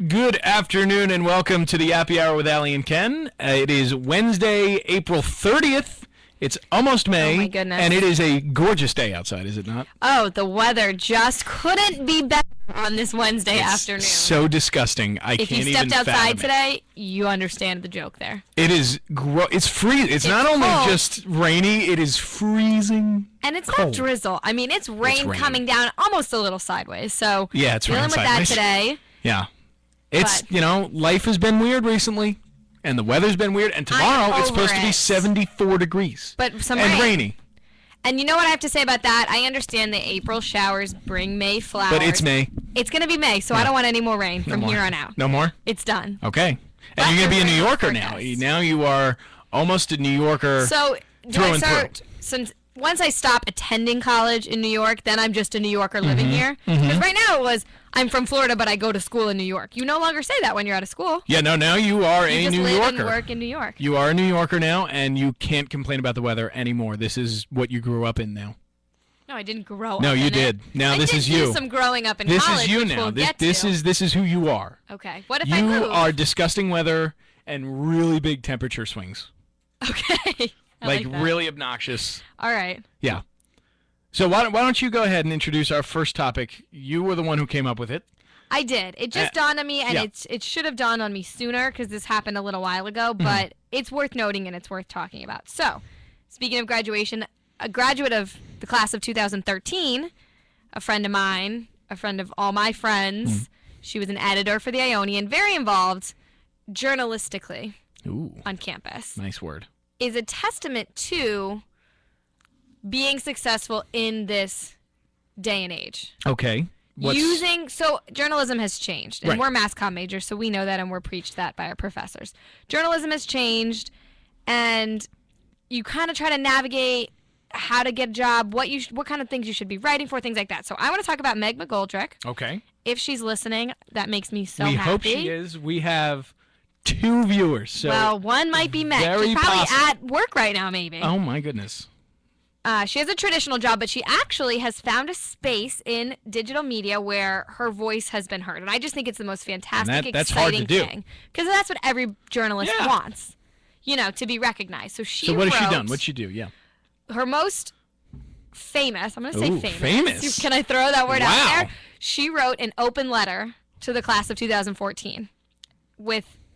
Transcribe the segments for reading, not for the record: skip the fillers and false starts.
Good afternoon and welcome to the Yappy Hour with Allie and Ken. It is Wednesday, April 30th. It's almost May. Oh my goodness. And it is a gorgeous day outside, is it not? Oh, the weather just couldn't be better on this Wednesday afternoon. So disgusting. I can't even fathom If you stepped outside it. today, you understand the joke there. It is it's freezing. It's not only cold. just rainy, it is freezing. And it's cold. not drizzle. I mean, it's rain raining. coming down almost a little sideways. So Yeah, it's dealing raining with that sideways. today. Yeah. It's, But- life has been weird recently. And the weather's been weird. And tomorrow it's supposed to be it. 74 degrees. But some and rain. rainy. And you know what I have to say about that? I understand the April showers bring May flowers. But it's May. It's going to be May, so I don't want any more rain from here on out. No more? It's done. Okay. But And you're going to be a there's New rain Yorker now. forecast. Now you are almost a New Yorker So through and once I stop attending college in New York, then I'm just a New Yorker living here. Because right now it was, I'm from Florida, but I go to school in New York. You no longer say that when you're out of school. Yeah, no, now you are You a just New live Yorker. and work in New York. You are a New Yorker now, and you can't complain about the weather anymore. This is what you grew up in now. No, I didn't grow up No, you in did. it. Now I this did is do you. some growing up in This college, is you which now. we'll get This to. is who you are. Okay. What if I You move? are disgusting weather and really big temperature swings. Okay. I like that. really obnoxious. All right. Yeah. So why don't you go ahead and introduce our first topic? You were the one who came up with it. I did. It just dawned on me, and yeah. it should have dawned on me sooner because this happened a little while ago, but it's worth noting and it's worth talking about. So, speaking of graduation, a graduate of the class of 2013, a friend of mine, a friend of all my friends, she was an editor for the Ionian, very involved journalistically on campus, Nice word. is a testament to being successful in this day and age. Okay. So journalism has changed, and Right. we're mass comm majors, so we know that, and we're preached that by our professors. Journalism has changed, and you kind of try to navigate how to get a job, what kind of things you should be writing for, things like that. So I want to talk about Meg McGoldrick. Okay. If she's listening, that makes me so we happy. hope she is. We have 2 viewers. So well, one might be Meg. very She's probably possible. at work right now, maybe. Oh my goodness. She has a traditional job, but she actually has found a space in digital media where her voice has been heard. And I just think it's the most fantastic, that's hard exciting to do. thing. Because that's what every journalist Yeah. wants, to be recognized. So So what has she done? What'd she do? Yeah. Her most famous, I'm going to say Ooh, famous. famous. Can I throw that word Wow. out there? She wrote an open letter to the class of 2014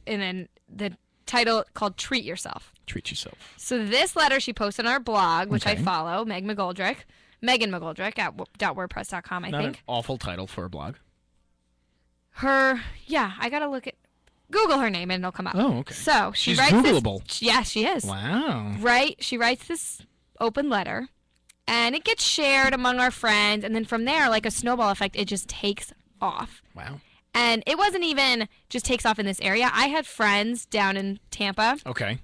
in the title called Treat Yourself. Treat yourself. So this letter she posted on our blog, which I Okay. follow, Megan McGoldrick at .wordpress.com, I Not think. an awful title for a blog. I gotta look at, Google her name and it'll come up. Oh, okay. So she She's writes Googleable. Yeah, she is. Wow. Right? She writes this open letter, and it gets shared among our friends, and then from there, like a snowball effect, it just takes off. Wow. And it wasn't even just takes off in this area. I had friends down in Tampa Okay.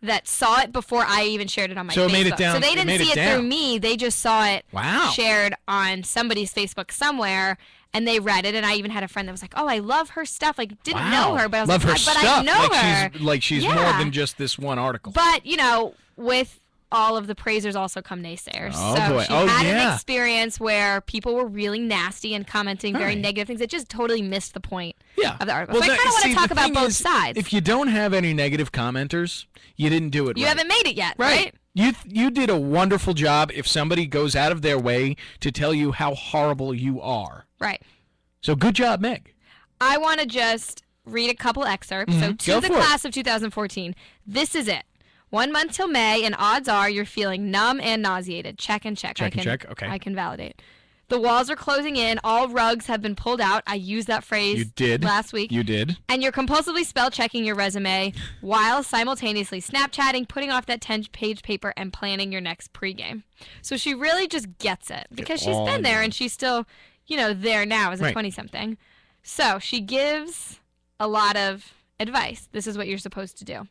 that saw it before I even shared it on my So Facebook. it made it down- So they it didn't made see it it through down. me. They just saw it Wow. shared on somebody's Facebook somewhere, and they read it. And I even had a friend that was like, "Oh, I love her stuff." Like, didn't know her, but I was Love like, her "But stuff. I know her." She's more Yeah. than just this one article. But with all of the praisers also come naysayers. Oh, so boy. she Oh, had yeah. an experience where people were really nasty and commenting very Right. negative things. It just totally missed the point Yeah. of the article. So I kind of want to talk about both sides. If you don't have any negative commenters, you didn't do it You right. haven't made it yet, right? You did a wonderful job if somebody goes out of their way to tell you how horrible you are. Right. So good job, Meg. I want to just read a couple excerpts. So to Go the for it. class of 2014, this is it. 1 month till May, and odds are you're feeling numb and nauseated. Check and check. Check and check, okay. I can validate. The walls are closing in. All rugs have been pulled out. I used that phrase You did. last week. You did. And you're compulsively spell checking your resume while simultaneously Snapchatting, putting off that 10-page paper, and planning your next pregame. So she really just gets it because she's all been there done. and she's still, there now as a Right. 20-something. So she gives a lot of advice. This is what you're supposed to do.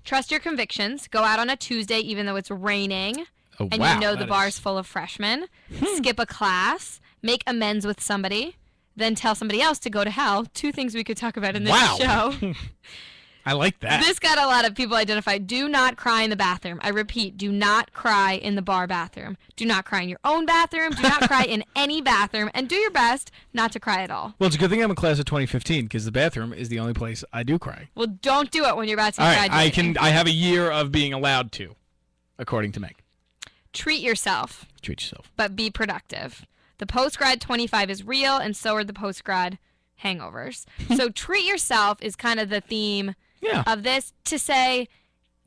Trust your convictions. Go out on a Tuesday even though it's raining. Oh, And wow. you know the that bar's is- full of freshmen. Skip a class. Make amends with somebody. Then tell somebody else to go to hell. 2 things we could talk about in this Wow. show. I like that. This got a lot of people identified. Do not cry in the bathroom. I repeat, do not cry in the bar bathroom. Do not cry in your own bathroom. Do not cry in any bathroom. And do your best not to cry at all. Well, it's a good thing I'm a class of 2015 because the bathroom is the only place I do cry. Well, don't do it when you're about to All be right, graduating. I have a year of being allowed to, according to Meg. Treat yourself, Treat yourself. but be productive. The post-grad 25 is real, and so are the post-grad hangovers. So treat yourself is kind of the theme of this, to say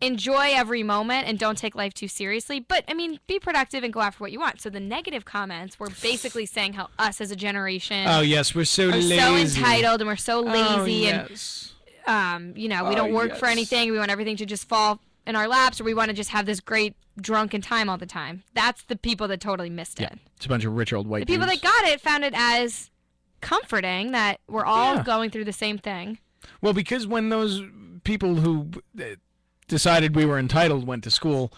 enjoy every moment and don't take life too seriously. But, I mean, be productive and go after what you want. So the negative comments were basically saying how us as a generation Oh, yes, we're so are lazy. so entitled and we're so lazy. Yes. And, we don't work for anything. We want everything to just fall in our laps, or we want to just have this great drunken time all the time. That's the people that totally missed it. It's a bunch of rich old white The people dudes. that got it found it as comforting that we're all going through the same thing. Well, because when those people who decided we were entitled went to school,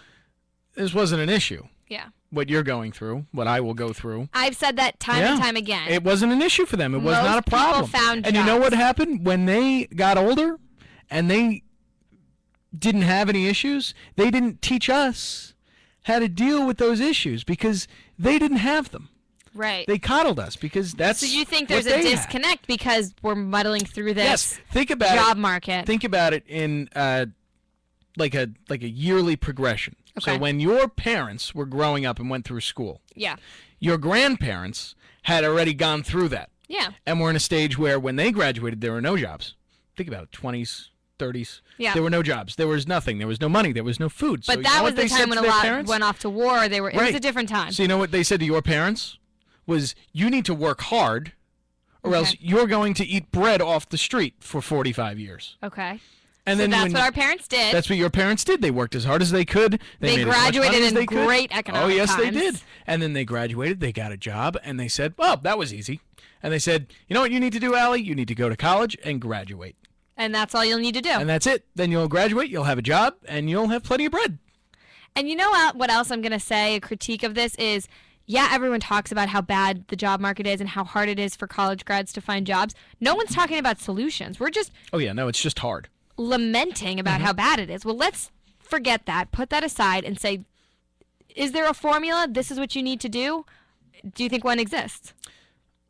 this wasn't an issue. Yeah. What you're going through, what I will go through. I've said that time and time again. It wasn't an issue for them. It was Most not a problem. people found and you know jobs. what happened? When they got older and they didn't have any issues, they didn't teach us how to deal with those issues because they didn't have them. Right. They coddled us because that's So you think what there's a they had. disconnect because we're muddling through this Yes. Think about job it. market. Think about it in like a yearly progression. Okay. So when your parents were growing up and went through school, Yeah. your grandparents had already gone through that. Yeah. And we're in a stage where when they graduated, there were no jobs. Think about it, 20s, 30s. Yeah. There were no jobs. There was nothing. There was no money. There was no food. So But you that know was what the they said time when to a their lot parents? went off to war. It was Right. a different time. So you know what they said to your parents? Was you need to work hard or else Okay. you're going to eat bread off the street for 45 years. Okay. And So then that's when what our parents did. That's what your parents did. They worked as hard as they could. They made as much money graduated as in they could. great economic Oh, yes, they times. did. And then they graduated. They got a job, and they said, well, that was easy. And they said, you know what you need to do, Allie? You need to go to college and graduate. And that's all you'll need to do. And that's it. Then you'll graduate, you'll have a job, and you'll have plenty of bread. And you know what else I'm going to say? A critique of this is, yeah, everyone talks about how bad the job market is and how hard it is for college grads to find jobs. No one's talking about solutions. We're just Oh, yeah, no, it's just hard. lamenting about how bad it is. Well, let's forget that. Put that aside and say, is there a formula? This is what you need to do? Do you think one exists?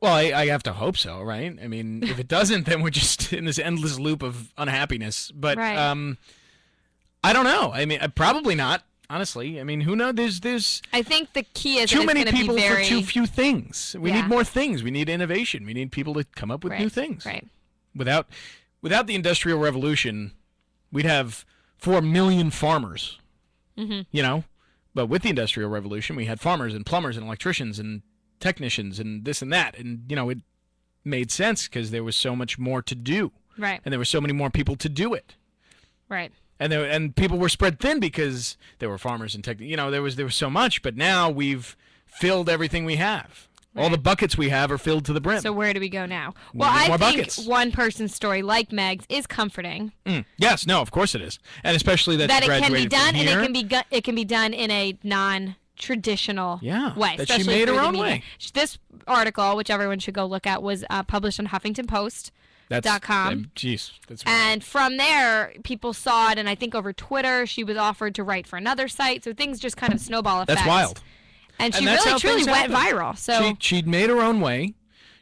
Well, I have to hope so, right? I mean, if it doesn't, then we're just in this endless loop of unhappiness. But Right. I don't know. I mean, probably not, honestly. I mean, who knows? There's I think the key is too that many it's going to people be very for too few things. We Yeah. need more things. We need innovation. We need people to come up with new things. Right. Without the Industrial Revolution, we'd have 4 million farmers. Mm-hmm. You know, but with the Industrial Revolution, we had farmers and plumbers and electricians and technicians and this and that, and you know, it made sense because there was so much more to do, Right. and there were so many more people to do it. Right. And people were spread thin because there were farmers and you know, there was so much, but now we've filled everything we have. All the buckets we have are filled to the brim. So where do we go now? We Well, need I more think buckets. one person's story like Meg's is comforting. Yes, no, of course it is, and especially that That she it can be graduated done, from and here. it can be done in a non-traditional way. that she especially made her through the own media. way. This article, which everyone should go look at, was published on HuffingtonPost.com. Jeez, that's And from there, people saw it, and I think over Twitter, she was offered to write for another site. So things just kind of snowball effect. that's wild. And she And that's really, how truly things went happen. viral. So She'd made her own way.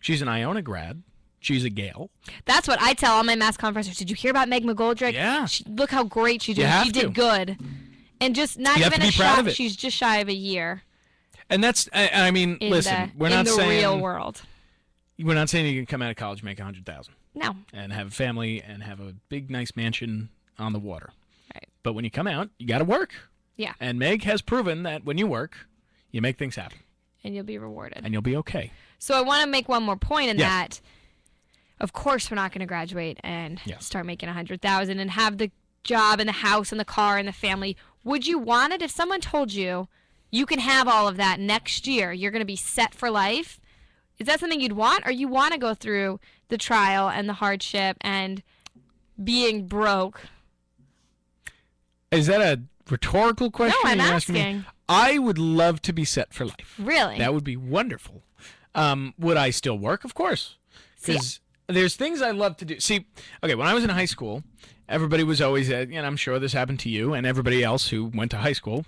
She's an Iona grad. She's a Gale. that's what I tell all my mass conferences. Did you hear about Meg McGoldrick? Yeah. Look how great she's doing. have She to. did good. And just not You have even to a be proud shot. of it. She's just shy of a year And that's, I mean, in listen, the, we're in not the saying real world. we're not saying you can come out of college and make $100,000 No. and have a family and have a big, nice mansion on the water. Right. But when you come out, you got to work. Yeah. And Meg has proven that when you work, you make things happen, And you'll be rewarded. and you'll be okay. So I want to make one more point in Yes. that. Of course, we're not going to graduate and Yes. start making $100,000 and have the job and the house and the car and the family. Would you want it if someone told you you can have all of that next year? You're going to be set for life. Is that something you'd want, or you want to go through the trial and the hardship and being broke? Is that a rhetorical question? No, I'm Are you asking me? asking. I would love to be set for life. Really? That would be wonderful. Would I still work? Of course. See, Because there's things I love to do. See, okay, when I was in high school everybody was always, I'm sure this happened to you and everybody else who went to high school.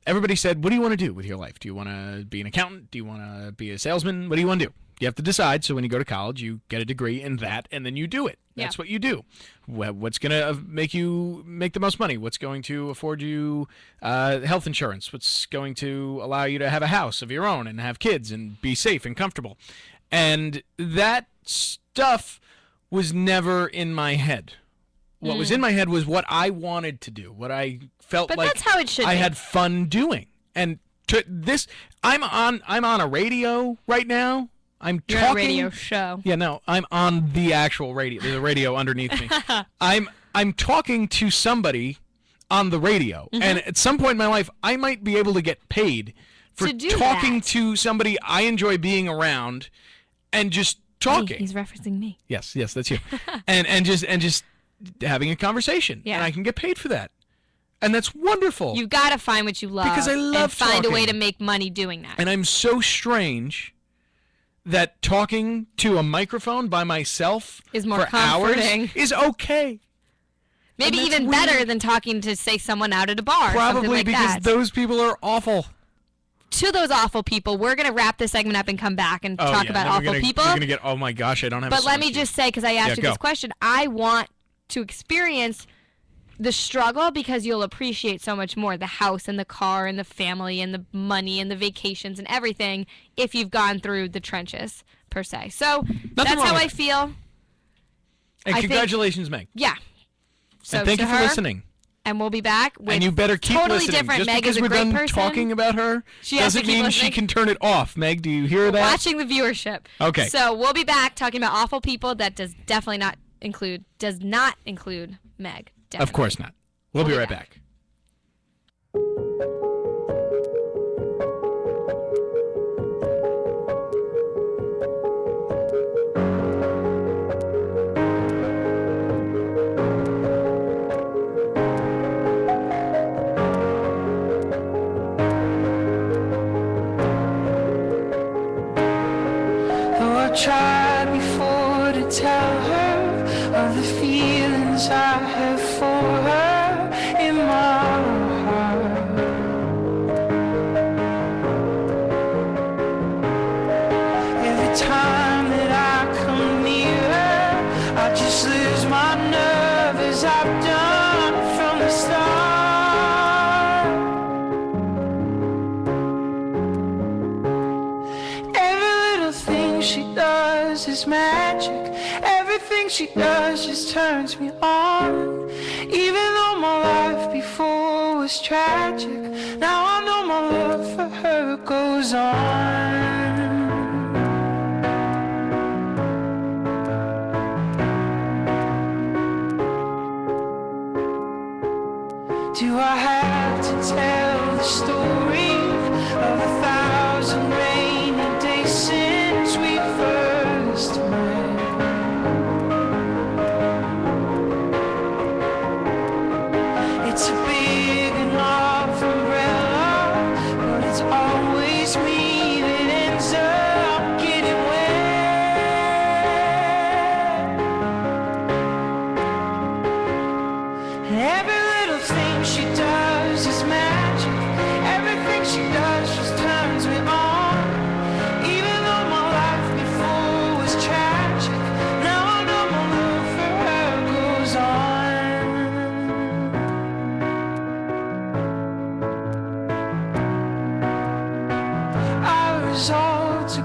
Everybody said, what do you want to do with your life? Do you want to be an accountant? Do you want to be a salesman? What do you want to do? You have to decide. So when you go to college, you get a degree in that, and then you do it. That's what you do. What's going to make you make the most money? What's going to afford you health insurance? What's going to allow you to have a house of your own and have kids and be safe and comfortable? And that stuff was never in my head. What was in my head was what I wanted to do, what I felt But like that's how it should I be. had fun doing. And I'm on a radio right now. You're on a radio show. Yeah, no, I'm on the actual radio. There's a radio underneath me. I'm talking to somebody on the radio, and at some point in my life, I might be able to get paid for talking to somebody I enjoy being around, and just talking. He's referencing me. Yes, that's you. and just having a conversation, and I can get paid for that, and that's wonderful. You've got to find what you love, because I love and find talking. a way to make money doing that. And I'm so strange that talking to a microphone by myself is more for comforting. Hours is okay. Maybe even better than talking to, say, someone out at a bar. Probably like because that. those people are awful. To those awful people, we're going to wrap this segment up and come back and talk about awful people. You're going to get, oh my gosh, I don't have But let me just say, because I asked you this question, I want to experience the struggle because you'll appreciate so much more the house and the car and the family and the money and the vacations and everything if you've gone through the trenches, per se. So that's how I feel. And congratulations, Meg. Yeah. So and thank you for listening. And we'll be back with and you better keep totally listening. different. Just Meg because is a we're great done person. talking about her doesn't mean she can turn it off. Meg, do you hear that? Watching the viewership. Okay. So we'll be back talking about awful people. That does not include Meg. Definitely. Of course not. We'll be right back. Tried before to tell her of the feelings I have for her in my heart. Every time that I come near her, I just lose my nerve as I've done from the start. She does is magic. Everything she does just turns me on. Even though my life before was tragic, now I know my love for her goes on. Do I have to tell the story of 1,000 rainy days since we first met? It's a big enough umbrella, but it's always me that ends up getting wet. And every little thing she does is magic. Everything she does just turns me on. Resolved to